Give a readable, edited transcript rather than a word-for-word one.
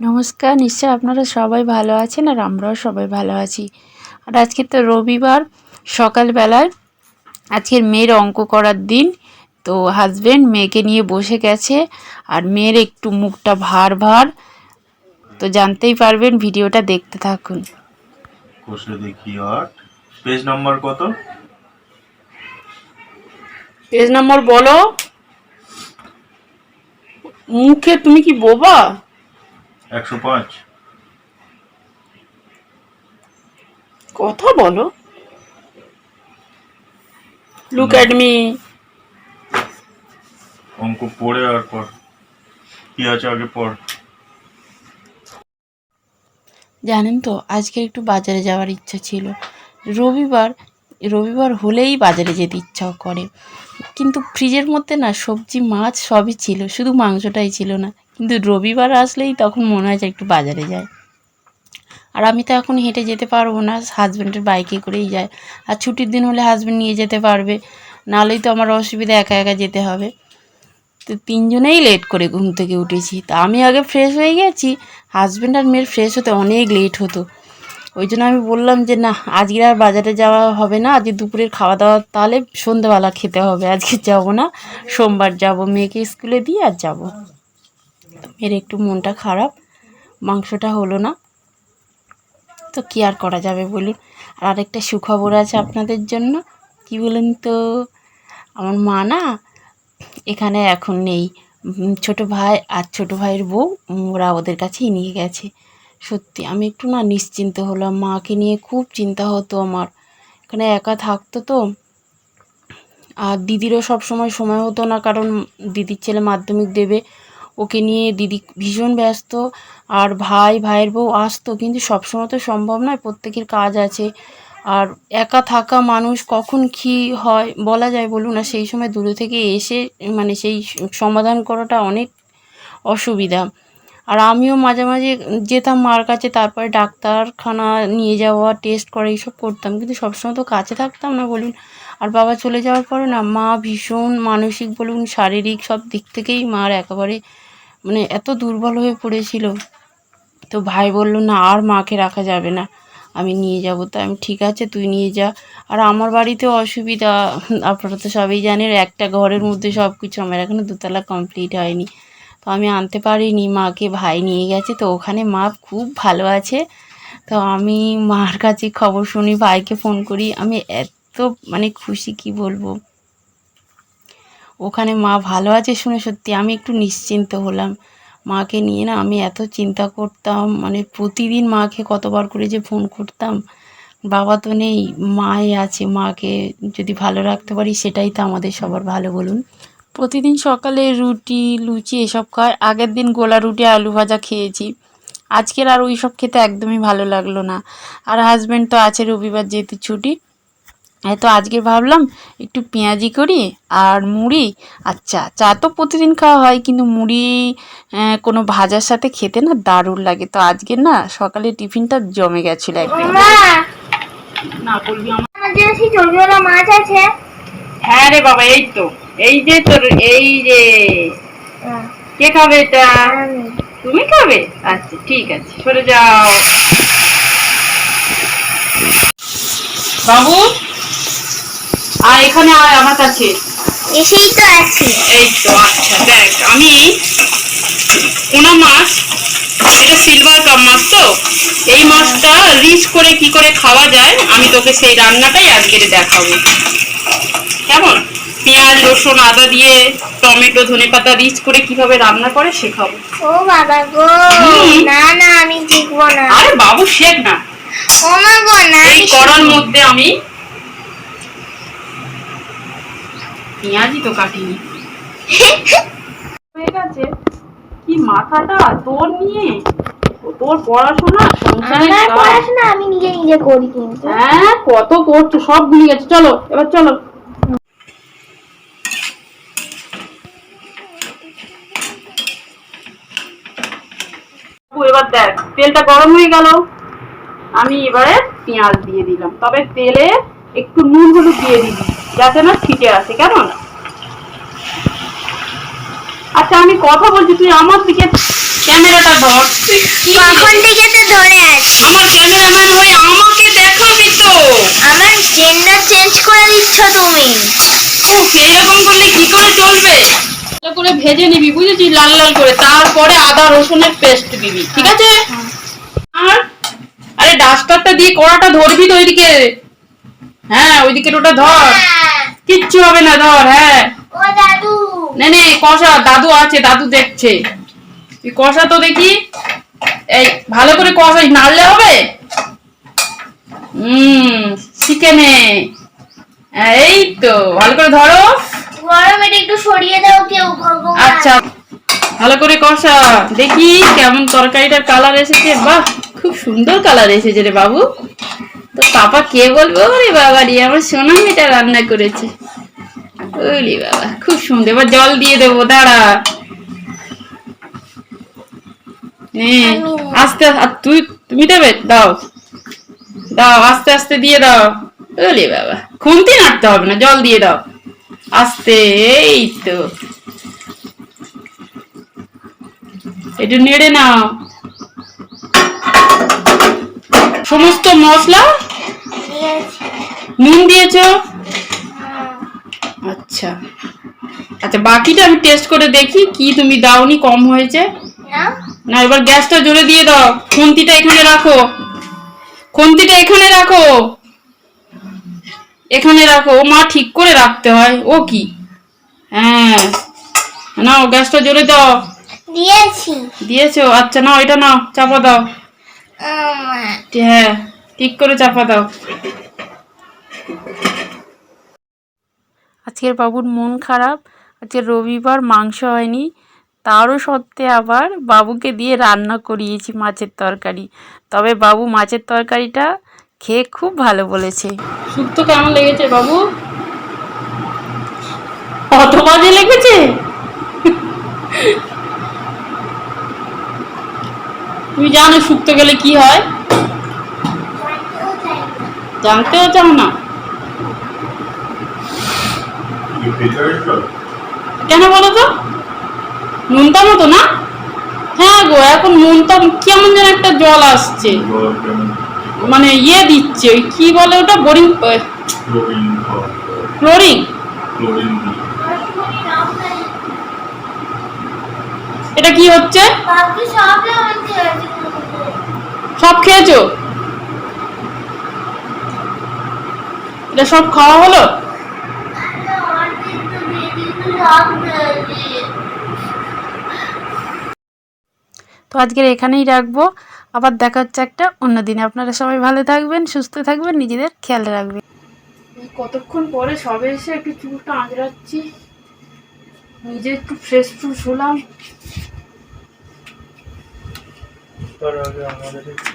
নমস্কার, নিশ্চয় আপনারা সবাই ভালো আছেন আর আমরাও সবাই ভালো আছি। আর আজকে তো রবিবার, সকালবেলায় আজকের মেয়ের অঙ্ক করার দিন। তো হাজবেন্ড মেয়েকে নিয়ে বসে গেছে আর মেয়ের একটু মুখটা ভার ভার, তো জানতেই পারবেন, ভিডিওটা দেখতে থাকুন। কষে দেখি আর পেজ নাম্বার কত? পেজ নম্বর বলো। মুখে তুমি কি বোবা? 105। কথা বলো। Look at me. অঙ্ক পড়ে আর পর কি আছে আগে পড়। জানেন তো, আজকে একটু বাজারে যাওয়ার ইচ্ছা ছিল। রবিবার রবিবার হলেই বাজারে যেতে ইচ্ছা করে, কিন্তু ফ্রিজের মধ্যে না সবজি মাছ সবই ছিল, শুধু মাংসটাই ছিল না। কিন্তু রবিবার আসলেই তখন মনে হয় যে একটু বাজারে যায়। আর আমি তো এখন হেঁটে যেতে পারবো না, হাজব্যান্ডের বাইকে করেই যায়। আর ছুটির দিন হলে হাজব্যান্ড নিয়ে যেতে পারবে, নাহলেই তো আমার অসুবিধা, একা একা যেতে হবে। তো তিনজনেই লেট করে ঘুম থেকে উঠেছি। তা আমি আগে ফ্রেশ হয়ে গেছি, হাজব্যান্ড আর মেয়ের ফ্রেশ হতে অনেক লেট হতো। ওই জন্য আমি বললাম যে না, আজকে আর বাজারে যাওয়া হবে না, আজকে দুপুরের খাওয়া দাওয়া তাহলে সন্ধ্যেবেলা খেতে হবে, আজকে যাব না, সোমবার যাব, মেয়েকে স্কুলে দিয়ে আর যাব। মেয়ের একটু মনটা খারাপ, মাংসটা হলো না, তো কী আর করা যাবে বলুন। আর আরেকটা সুখবর আছে আপনাদের জন্য। কি বলুন তো, আমার মা না এখানে এখন নেই। ছোট ভাই আর ছোট ভাইয়ের বউ, ওরা ওদের কাছেই নিয়ে গেছে। সত্যি আমি একটু না নিশ্চিন্ত হলাম, মাকে নিয়ে খুব চিন্তা হতো আমার, এখানে একা থাকতো তো। আর দিদিরও সব সময় হতো না, কারণ দিদির ছেলে মাধ্যমিক দেবে, ওকে নিয়ে দিদি ভীষণ ব্যস্ত। আর ভাইয়ের বউ আসতো, কিন্তু সবসময় তো সম্ভব নয়, প্রত্যেকের কাজ আছে। আর একা থাকা মানুষ কখন কী হয় বলা যায় বলুন। আর সেই সময় দূরে থেকে এসে মানে সেই সমাধান করাটা অনেক অসুবিধা। আর আমিও মাঝে মাঝে যেতাম মার কাছে, তারপরে ডাক্তারখানা নিয়ে যাওয়া, টেস্ট করা, এইসব করতাম, কিন্তু সবসময় তো কাছে থাকতাম না বলুন। আর বাবা চলে যাওয়ার পরে না মা ভীষণ মানসিক বলুন, শারীরিক সব দিক থেকেই মার একেবারে মানে এত দুর্বল হয়ে পড়েছিল। তো ভাই বলল না, আর মাকে রাখা যাবে না, আমি নিয়ে যাব। তো আমি ঠিক আছে, তুই নিয়ে যা। আর আমার বাড়িতেও অসুবিধা, আপনারা তো সবই জানেন, একটা ঘরের মধ্যে সব কিছু, আমার এখনও দোতলা কমপ্লিট হয়নি, তো আমি আনতে পারিনি মাকে, ভাই নিয়ে গেছে। তো ওখানে মা খুব ভালো আছে। তো আমি মার কাছে খবর শুনি, ভাইকে ফোন করি, আমি এত মানে খুশি কি বলবো। ওখানে মা ভালো আছে শুনে সত্যি আমি একটু নিশ্চিন্ত হলাম। মাকে নিয়ে না আমি এত চিন্তা করতাম, মানে প্রতিদিন মাকে কতবার করে যে ফোন করতাম। বাবা তো নেই, মাই আছে, মাকে যদি ভালো রাখতে পারি সেটাই তো আমাদের সবার ভালো বলুন। প্রতিদিন সকালে রুটি লুচি এসব খায়, আগের দিন গোলা রুটি আলু ভাজা খেয়েছি, আজকের আর ওই সব খেতে একদমই ভালো লাগলো না। আর হাজব্যান্ড তো আছে, রবিবার যেহেতু ছুটি, তো আজকে ভাবলাম একটু পেঁয়াজি করি আর মুড়ি। আচ্ছা, চা তো প্রতিদিন খাওয়া হয়, কিন্তু মুড়ি কোনো ভাজার সাথে খেতে না দারুণ লাগে। তো আজকে না সকালে টিফিনটা জমে গেছিলো একদম। না বলবি আমার যে ছোটবেলা মাছ আছে। হ্যাঁ রে বাবা, এই তো, এই যে তোর, এই যে কে খাবে এটা? তুমি খাবে? আচ্ছা ঠিক আছে, সরে যাও বাবু, আর এখানে আয় আমার কাছে। এসেই তো আছি। এই তো, আচ্ছা দেখ, আমি পোনা মাছ, এটা সিলভার কাপ মাছ, তো এই মাছটা রিচ করে কি করে খাওয়া যায় আমি তোকে সেই রান্নাটাই আজকে দেখাবো, কেমন? পেঁয়াজ রসুন আদা দিয়ে টমেটো ধনেপাতা রিচ করে কিভাবে রান্না করে শেখাবো। ও বাবা গো, না না আমি শিখবো না। আরে বাবু শেখ না। ও মা গো, না। এই কড়ার মধ্যে আমি পেঁয়াজই তো কাটিনি। হয়ে গেছে কি মাথাটা তোর নিয়ে, তোর পড়াশোনা সংসারের পড়াশোনা আমি নিজে নিজে করি, কিন্তু হ্যাঁ কত করছো, সব ভুলে গেছে। চলো এবার চলো। এবার দেখ তেলটা গরম হয়ে গেল, আমি এবারে পেঁয়াজ দিয়ে দিলাম, তবে তেলে একটু নুন হলুদ দিয়ে দিবি যাতে না ছিটে আসে, কেমন? আচ্ছা আমি কথা বলছি, তুই আমার দিকে ক্যামেরাটা ধর। তুই কখন থেকে তো ধরে আছি। আমার ক্যামেরাম্যান হয়ে আমাকে দেখাবি তো। আমার জেন্ডার চেঞ্জ করে দিচ্ছ তুমি। ও এরকম করলে কি করে চলবে? ভালো করে ভেজে নিবি বুঝেছিস, লাল লাল করে, তারপরে আদা রসুনের পেস্ট দিবি, ঠিক আছে? আর আরে ডাস্টারটা দিয়ে কড়াটা ধরবি তো ওইদিকে। হ্যাঁ ওইদিকে ওটা ধর, কিচ্ছু হবে না, ধর। হ্যাঁ ও দাদু, নে নে কষা, দাদু আছে, দাদু দেখছে। তুই কষা তো দেখি, এই ভালো করে কষাই, নাড়লে হবে। শিখে নে। এই তো ভালো করে ধরো। গরম এটা একটু সরিয়ে দাও কেউ, ভগবান। আচ্ছা ভালো করে কষা, দেখি কেমন তরকারিটার কালার এসেছে। বাহ, খুব সুন্দর কালার এসেছে রে বাবু। তো পাপা কে বলবো রে বাবা রে, আমার সোনা মেয়েটা রান্না করেছে। ওরে বাবা খুব সুন্দর। এবার জল দিয়ে দেবো, দাঁড়া। আস্তে তুমি দেবে, দাও দাও, আস্তে আস্তে দিয়ে দাও। ওরে বাবা খুন্তি নাড়তে হবে না, জল দিয়ে দাও আস্তে। এই তো একটু নেড়ে নাও। সমস্ত মশলা নুন দিয়েছো? আচ্ছা আচ্ছা, বাকিটা আমি টেস্ট করে দেখি কি তুমি দাওনি, কম হয়েছে না। এবার গ্যাসটা জোরে দিয়ে দাও। খুন্তিটা এখানে রাখো, খুন্তিটা এখানে রাখো, এখানে রাখো। ও মা, ঠিক করে রাখতে হয়। ও কি, হ্যাঁ নাও গ্যাসটা জোরে দাও। দিয়েছো? আচ্ছা নাও, এটা নাও, চাপা দাও। হ্যাঁ ঠিক করে চাপা দাও। আজকের বাবুর মন খারাপ, আজকে রবিবার, মাংস হয়নি। তারও সত্ত্বে আবার বাবুকে দিয়ে রান্না করিয়েছি মাছের তরকারি। তবে বাবু মাছের তরকারিটা খেয়ে খুব ভালো বলেছে। শুক্তো কেমন লেগেছে বাবু? কত বাজে লেগেছে? তুমি জানো শুক্তো গেলে কি হয়? জানতেও চাও না? কেন বলো তো? নুনটা মতো না? হ্যাঁ গো, এখন নুনটা কেমন যেন একটা জল আসছে, মানে ইয়ে দিচ্ছে, ওই কি বলে ওটা, বোরিং, ক্লোরিন। এটা কি হচ্ছে? সব খেয়েছো? এটা সব খাওয়া হলো? তো আজকের এখানেই রাখবো, আবার দেখা হচ্ছে একটা অন্য দিনে। আপনারা সবাই ভালো থাকবেন, সুস্থ থাকবেন, নিজেদের খেয়াল রাখবেন। কতক্ষণ পরে সবে এসে একটু চুলটা আঁচড়াচ্ছি, নিজে একটু ফ্রেশ ফ্রুশ হলাম। তার আগে আমাদের একটু